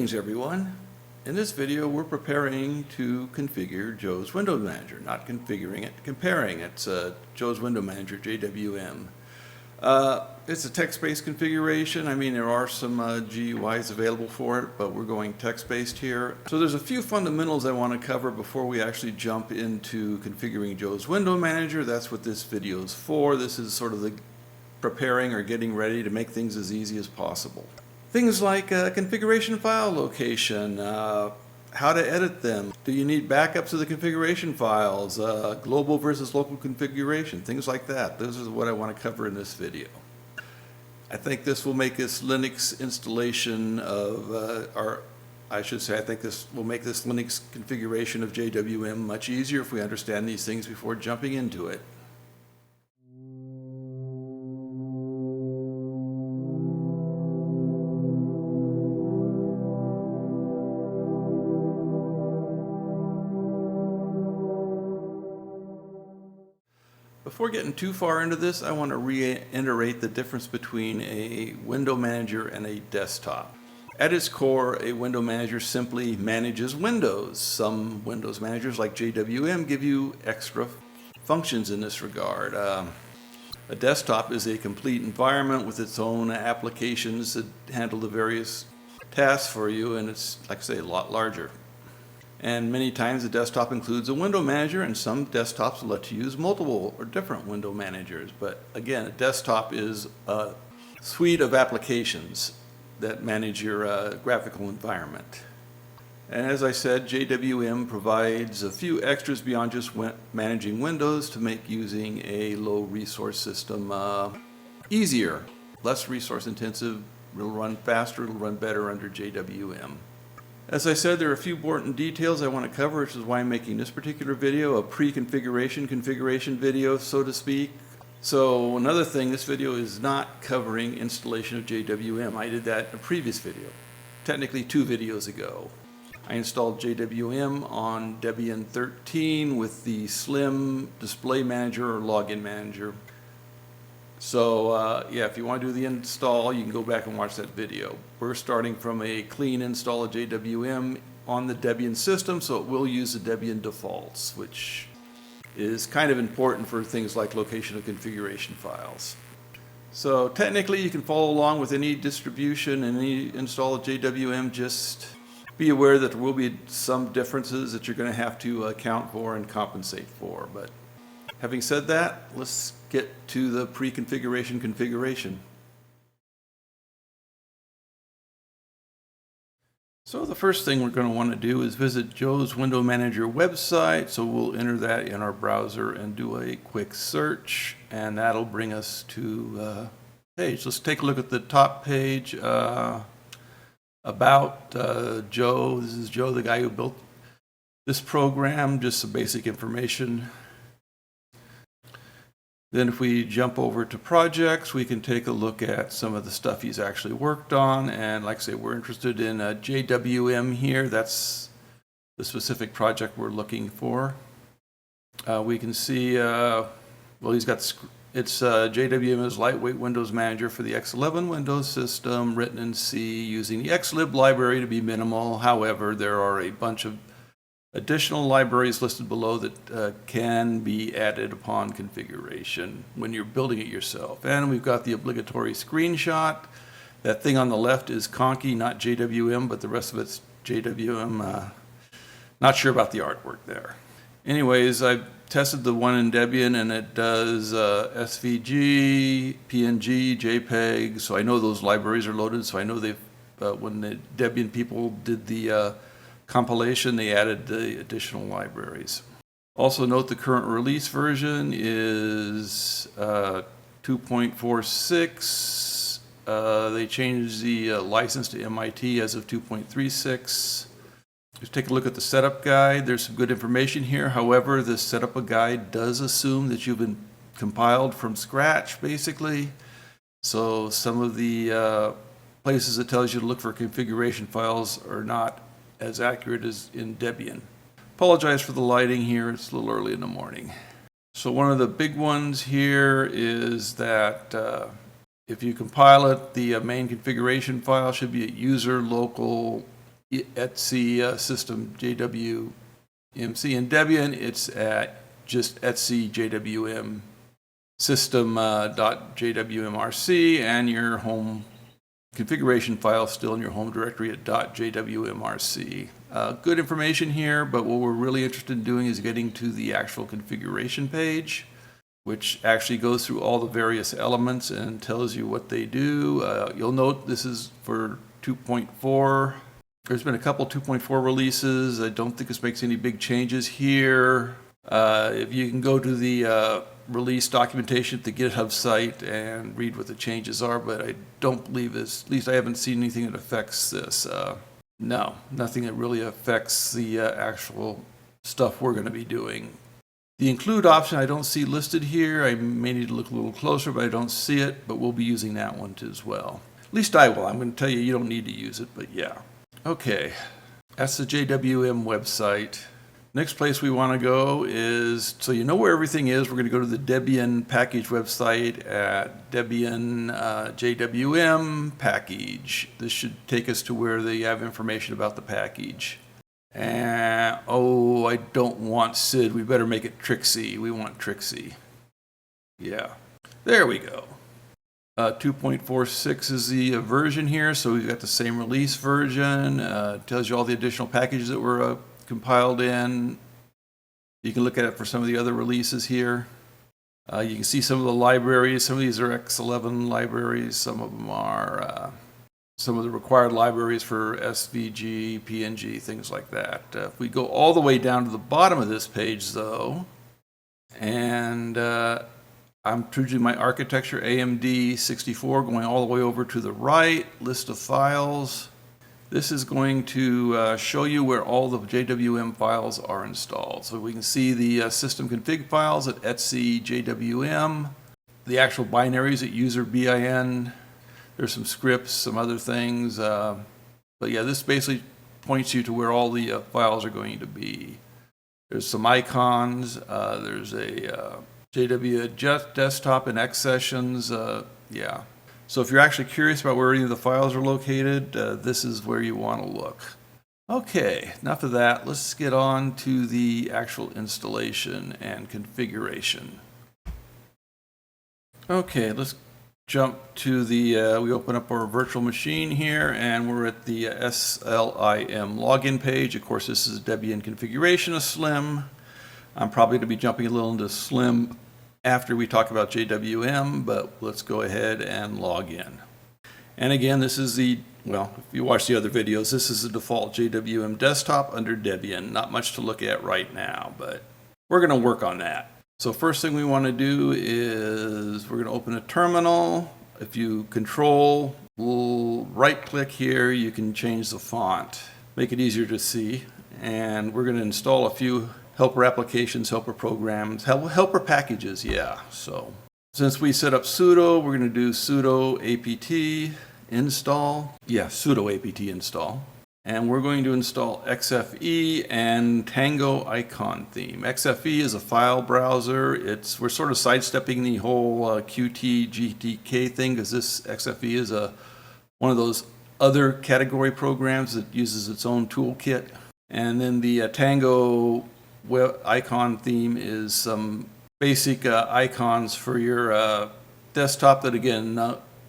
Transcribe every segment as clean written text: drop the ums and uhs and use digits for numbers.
Greetings everyone. In this video we're preparing to configure Joe's Window Manager. Not configuring it, comparing it. It's Joe's Window Manager, JWM. It's a text-based configuration. I mean, there are some GUIs available for it, but we're going text-based here. So there's a few fundamentals I want to cover before we actually jump into configuring Joe's Window Manager. That's what this video is for. This is sort of the preparing or getting ready to make things as easy as possible. Things like configuration file location, how to edit them. Do you need backups of the configuration files? Global versus local configuration, things like that. Those are what I want to cover in this video. I think this will make this Linux installation of, I think this will make this Linux configuration of JWM much easier if we understand these things before jumping into it. Before getting too far into this, I want to reiterate the difference between a window manager and a desktop. At its core, a window manager simply manages windows. Some Windows managers like JWM give you extra functions in this regard. A desktop is a complete environment with its own applications that handle the various tasks for you, and it's, like I say, a lot larger. And many times the desktop includes a window manager, and some desktops will let you use multiple or different window managers. But again, a desktop is a suite of applications that manage your graphical environment. And as I said, JWM provides a few extras beyond just managing windows to make using a low resource system easier, less resource intensive. It'll run faster, it'll run better under JWM. As I said, there are a few important details I want to cover, which is why I'm making this particular video, a configuration video, so to speak. So another thing, this video is not covering installation of JWM. I did that in a previous video, technically 2 videos ago. I installed JWM on Debian 13 with the Slim Display Manager or Login Manager. So yeah, if you want to do the install, you can go back and watch that video. We're starting from a clean install of JWM on the Debian system, so it will use the Debian defaults, which is kind of important for things like location of configuration files. So technically you can follow along with any distribution and any install of JWM. Just be aware that there will be some differences that you're going to have to account for and compensate for. But having said that, let's get to the pre-configuration configuration. So the first thing we're going to want to do is visit Joe's Window Manager website. So we'll enter that in our browser and do a quick search, and that'll bring us to a page. Let's take a look at the top page about Joe. This is Joe, the guy who built this program, just some basic information. Then if we jump over to projects, we can take a look at some of the stuff he's actually worked on. And like I say, we're interested in JWM here. That's the specific project we're looking for. We can see, well, he's got, it's JWM is lightweight Windows Manager for the X11 Windows system, written in C, using the xlib library to be minimal. However, there are a bunch of additional libraries listed below that can be added upon configuration when you're building it yourself. And we've got the obligatory screenshot. That thing on the left is Conky, not JWM, but the rest of it's JWM. Not sure about the artwork there. Anyways, I've tested the one in Debian, and it does SVG, PNG, JPEG, so I know those libraries are loaded, so I know they've, when the Debian people did the compilation, they added the additional libraries. Also note the current release version is 2.46. They changed the license to MIT as of 2.36. Just take a look at the setup guide. There's some good information here. However, the setup guide does assume that you've been compiled from scratch, basically. So some of the places it tells you to look for configuration files are not as accurate as in Debian. Apologize for the lighting here, it's a little early in the morning. So one of the big ones here is that if you compile it, the main configuration file should be a user local etc system JWMC. In Debian, it's at just etc JWM system.jwmrc, and your home configuration file still in your home directory at .jwmrc. Good information here, but what we're really interested in doing is getting to the actual configuration page, which actually goes through all the various elements and tells you what they do. You'll note this is for 2.4. There's been a couple 2.4 releases. I don't think this makes any big changes here. If you can go to the release documentation at the GitHub site and read what the changes are, but I don't believe this, at least I haven't seen anything that affects this. No, nothing that really affects the actual stuff we're going to be doing. The include option I don't see listed here. I may need to look a little closer, but I don't see it, but we'll be using that one too as well. At least I will. I'm going to tell you you don't need to use it, but yeah. Okay, that's the JWM website. Next place we want to go is, so you know where everything is, we're going to go to the Debian package website at Debian JWM package. This should take us to where they have information about the package. And, oh, I don't want SID. We better make it Trixie. We want Trixie. Yeah, there we go. 2.46 is the version here, so we've got the same release version. Tells you all the additional packages that were compiled in. You can look at it for some of the other releases here. You can see some of the libraries. Some of these are X11 libraries. Some of them are some of the required libraries for SVG, PNG, things like that. If we go all the way down to the bottom of this page, though, and I'm choosing my architecture, AMD 64, going all the way over to the right, list of files. This is going to show you where all the JWM files are installed. So we can see the system config files at etc JWM, the actual binaries at user bin. There's some scripts, some other things. But yeah, this basically points you to where all the files are going to be. There's some icons. There's a JW desktop and X sessions. Yeah. So if you're actually curious about where any of the files are located, this is where you want to look. Okay, enough of that. Let's get on to the actual installation and configuration. Okay, let's jump to the, we open up our virtual machine here, and we're at the SLIM login page. Of course, this is Debian configuration of SLIM. I'm probably going to be jumping a little into SLIM after we talk about JWM, but let's go ahead and log in. And again, this is the, well, if you watch the other videos, this is the default JWM desktop under Debian. Not much to look at right now, but we're going to work on that. So first thing we want to do is we're going to open a terminal. If you control, right click here, you can change the font, make it easier to see. And we're going to install a few helper applications, helper programs, helper packages, yeah. So since we set up sudo, we're going to do sudo apt install. Yeah, sudo apt install. And we're going to install XFE and Tango icon theme. XFE is a file browser. We're sort of sidestepping the whole Qt GTK thing, because this XFE is one of those other category programs that uses its own toolkit. And then the Tango web icon theme is some basic icons for your desktop that, again,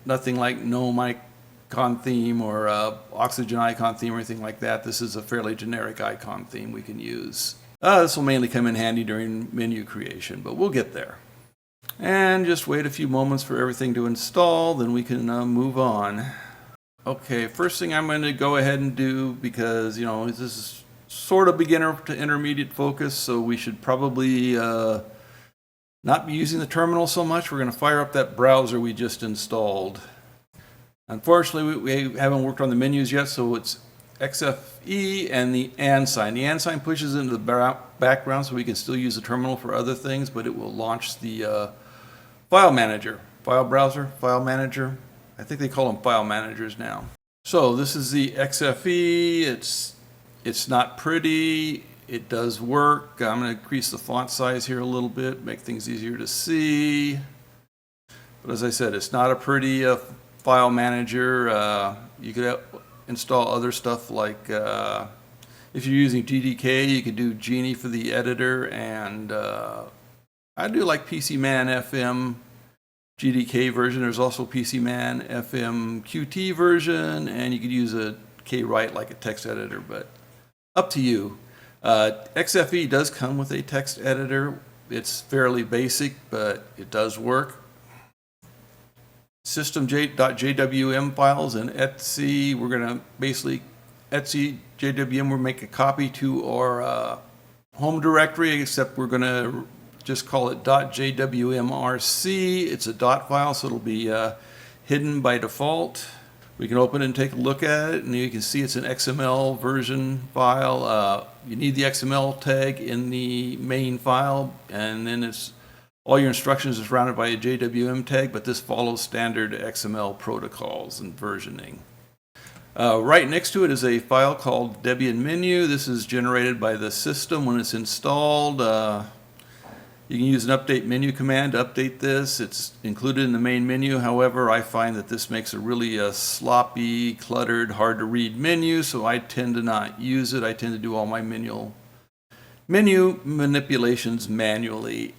nothing like GNOME icon theme or Oxygen icon theme or anything like that. This is a fairly generic icon theme we can use. This will mainly come in handy during menu creation, but we'll get there. And just wait a few moments for everything to install, then we can move on. Okay, first thing I'm going to go ahead and do, because, you know, this is sort of beginner to intermediate focus, so we should probably not be using the terminal so much. We're going to fire up that browser we just installed. Unfortunately, we haven't worked on the menus yet, so it's XFE and the and sign. The and sign pushes into the background, so we can still use the terminal for other things, but it will launch the file manager, file browser, file manager. I think they call them file managers now. So this is the XFE. It's not pretty. It does work. I'm going to increase the font size here a little bit, make things easier to see. But as I said, it's not a pretty file manager. You could install other stuff like if you're using GDK, you can do Genie for the editor, and I do like PCMan FM GDK version. There's also PCMan FM QT version, and you could use a kwrite like a text editor, but up to you. XFE does come with a text editor. It's fairly basic, but it does work. System.jwm files and etc. We're going to basically, etc JWM, we'll make a copy to our home directory, except we're going to just call it .jwmrc. It's a dot file, so it'll be hidden by default. We can open it and take a look at it, and you can see it's an XML version file. You need the XML tag in the main file, and then all your instructions is surrounded by a JWM tag, but this follows standard XML protocols and versioning. Right next to it is a file called Debian menu. This is generated by the system when it's installed. You can use an update menu command to update this. It's included in the main menu. However, I find that this makes a really sloppy, cluttered, hard to read menu, so I tend to not use it. I tend to do all my menu manipulations manually.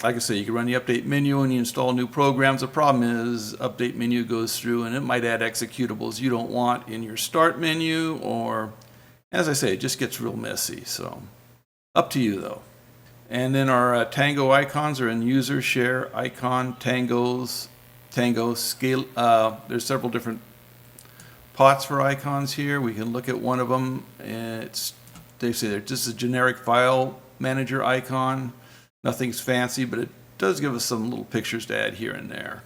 Like I say, you can run the update menu and you install new programs. The problem is update menu goes through and it might add executables you don't want in your start menu, or as I say, it just gets real messy. So up to you though. And then our tango icons are in user, share, icon, tango, scale. There's several different pots for icons here. We can look at one of them. They say they're just a generic file manager icon. Nothing's fancy, but it does give us some little pictures to add here and there.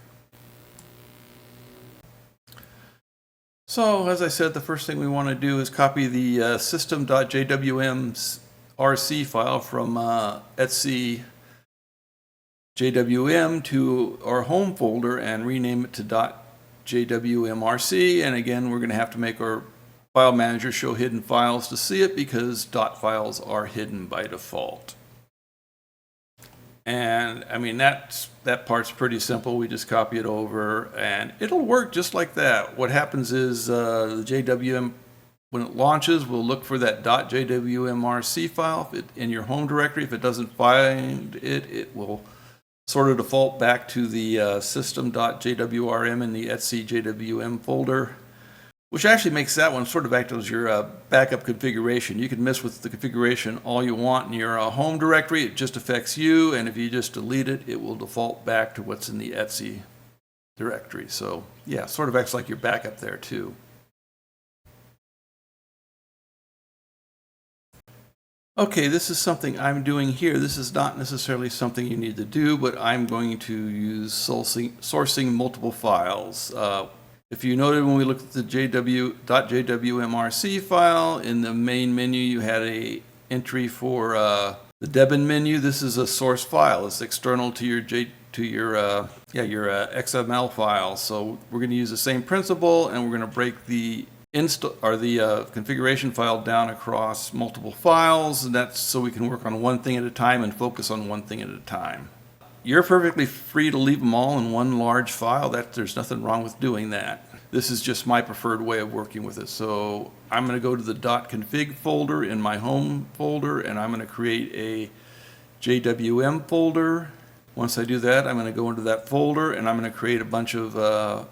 So, as I said, the first thing we want to do is copy the system.jwm RC file from etc JWM to our home folder and rename it to .jwmrc. And again, we're going to have to make our file manager show hidden files to see it, because dot files are hidden by default. And I mean, that part's pretty simple. We just copy it over and it'll work just like that. What happens is the JWM, when it launches, we'll look for that .jwmrc file in your home directory. If it doesn't find it, it will sort of default back to the system.jwrm in the etc JWM folder, which actually makes that one sort of act as your backup configuration. You can mess with the configuration all you want in your home directory. It just affects you, and if you just delete it, it will default back to what's in the etc directory. So yeah, sort of acts like your backup there too. Okay, this is something I'm doing here. This is not necessarily something you need to do, but I'm going to use sourcing multiple files. If you noted when we looked at the .jwmrc file, in the main menu you had a entry for the Debian menu. This is a source file. It's external to your XML file. So we're going to use the same principle, and we're going to break the configuration file down across multiple files, and that's so we can work on one thing at a time and focus on one thing at a time. You're perfectly free to leave them all in one large file. There's nothing wrong with doing that. This is just my preferred way of working with it. So I'm going to go to the .config folder in my home folder, and I'm going to create a JWM folder. Once I do that, I'm going to go into that folder, and I'm going to create a bunch of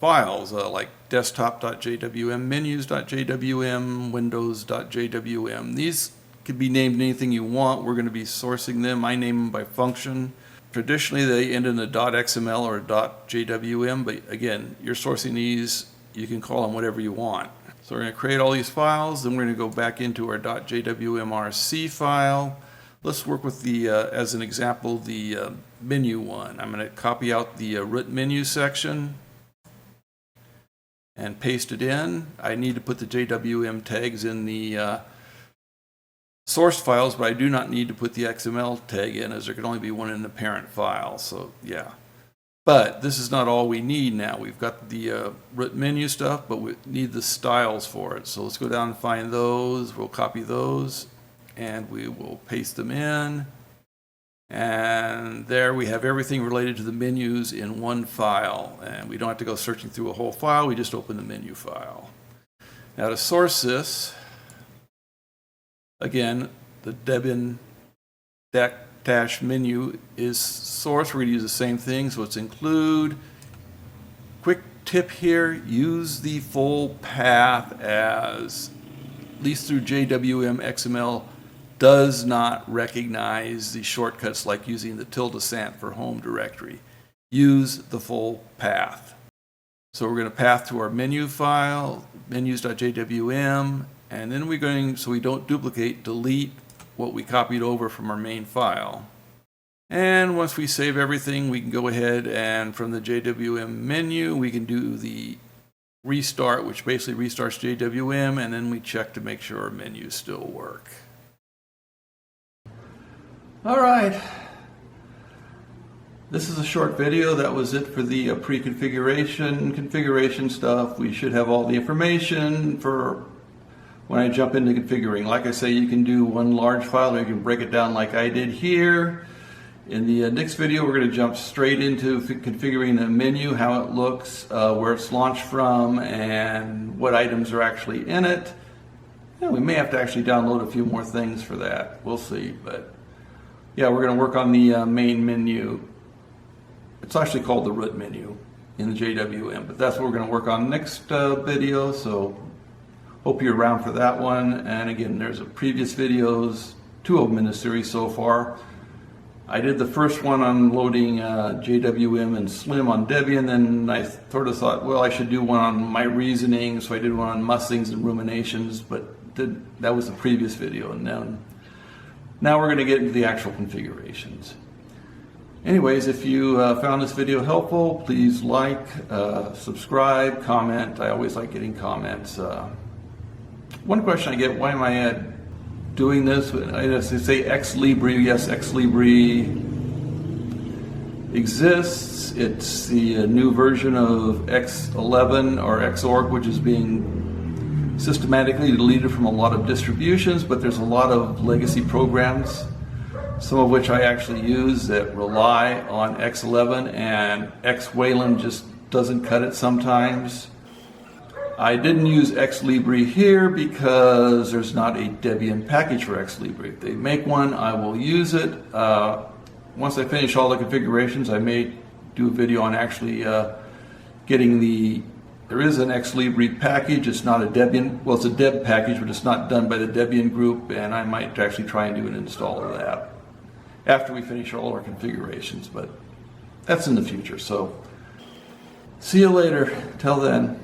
files like desktop.jwm, menus.jwm, windows.jwm. These could be named anything you want. We're going to be sourcing them. I name them by function. Traditionally, they end in a .xml or a .jwm, but again, you're sourcing these, you can call them whatever you want. So we're going to create all these files, then we're going to go back into our .jwmrc file. Let's work with the, as an example, the menu one. I'm going to copy out the root menu section and paste it in. I need to put the JWM tags in the source files, but I do not need to put the XML tag in, as there can only be one in the parent file. So yeah, but this is not all we need now. We've got the root menu stuff, but we need the styles for it. So let's go down and find those. We'll copy those and we will paste them in. And there we have everything related to the menus in one file, and we don't have to go searching through a whole file. We just open the menu file. Now to source this, again, the Debian dash menu is source. We're going to use the same thing, so it's include. Quick tip here, use the full path, as at least through JWM XML does not recognize the shortcuts like using the ~sant for home directory. Use the full path. So we're going to path to our menu file, menus.jwm, and then we're going, so we don't duplicate, delete what we copied over from our main file. And once we save everything, we can go ahead and from the JWM menu, we can do the restart, which basically restarts JWM, and then we check to make sure our menus still work. All right. This is a short video. That was it for the configuration stuff. We should have all the information for when I jump into configuring. Like I say, you can do one large file or you can break it down like I did here. In the next video, we're going to jump straight into configuring a menu, how it looks, where it's launched from, and what items are actually in it. Yeah, we may have to actually download a few more things for that. We'll see. But yeah, we're going to work on the main menu. It's actually called the root menu in the JWM, but that's what we're going to work on next video. So hope you're around for that one. And again, there's a previous videos, 2 of them in the series so far. I did the first one on loading JWM and Slim on Debian, then I sort of thought, well, I should do one on my reasoning, so I did one on musings and ruminations, but that was the previous video, and now we're going to get into the actual configurations. Anyways, if you found this video helpful, please like, subscribe, comment. I always like getting comments. One question I get, why am I doing this? I say Ex Libri. Yes, Ex Libri exists. It's the new version of X11 or Xorg, which is being systematically deleted from a lot of distributions, but there's a lot of legacy programs, some of which I actually use, that rely on X11, and X Wayland just doesn't cut it sometimes. I didn't use Ex Libri here because there's not a Debian package for Ex Libri. If they make one, I will use it. Once I finish all the configurations, I may do a video on actually getting there is an Ex Libri package. It's not a Debian, well, it's a Deb package, but it's not done by the Debian group, and I might actually try and do an install of that after we finish all our configurations, but that's in the future. So see you later. Till then.